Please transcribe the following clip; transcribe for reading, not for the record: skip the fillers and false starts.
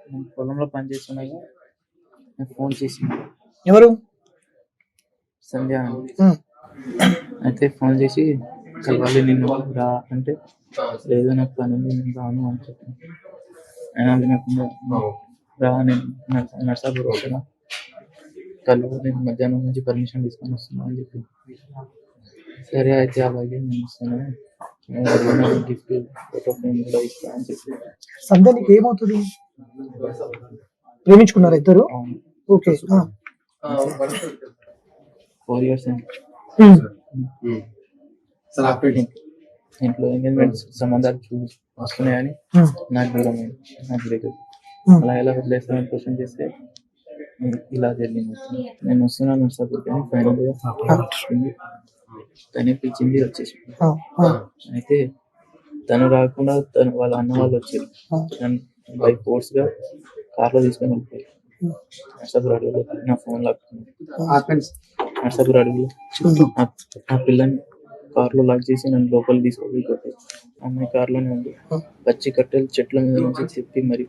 నేను పొలంలో పని చేస్తున్నాగా నాకు ఫోన్ చేసింది ఎవరు? సంధ్య అని. ఉమ్, అయితే ఫోన్ చేసి కలవాలి నిన్ను రా అంటే, లేదు నాకు పని ఉంది నేను రాను అని చెప్పాను. అయినా వినకుండా రా నేను నర్సాపూర్ వస్తున్నా, కలువు, నేను మధ్యాహ్నం నుంచి పర్మిషన్ తీసుకొని వస్తున్నా అని చెప్పి. సరే అయితే అలాగే నేను వస్తాను, గిఫ్ట్ ఫోటో ఫ్రేమ్ కూడా ఇస్తా అని చెప్పి. సంధ్య నీకు ఏమవుతుంది? ప్రేమించుకున్నారా ఇద్దరు? అవును, ఓకే. 4 years అయింది. ఉమ్, ఇంట్లో ఎంగేజ్మెంట్స్ సంబంధాలు వస్తున్నాయని ఉమ్, నాకు దూరం అయింది, నాకు దగ్గర. ఉమ్, అలా ఎలా వదిలేస్తామని క్వశ్చన్ చేస్తే ఇలా జరిగింది. నేను వస్తున్నాను నర్సాపూర్ కానీ ఫైనల్గా తనే పిలిచింది వచ్చేసి. ఆ, ఆ, అయితే తను రాకుండా వాళ్ళ అన్న వాళ్ళు వచ్చారు, ఆ, నన్ను బై ఫోర్స్ గా కార్లో తీసుకొని వెళ్ళిపోయారు. ఉమ్, నర్సాపూర్ అడవిలో నా ఫోన్ లాక్కున్నాను. నర్సాపూర్ అడవిలో ఉమ్. ఆ పిల్లని కార్లో లాక్ చేసి నన్ను లోపలికి తీసుకొని కొట్టారు. అమ్మాయి కార్లోనే ఉంది. పచ్చి కట్టెలు చెట్ల మీద నుంచి చెప్పి మరి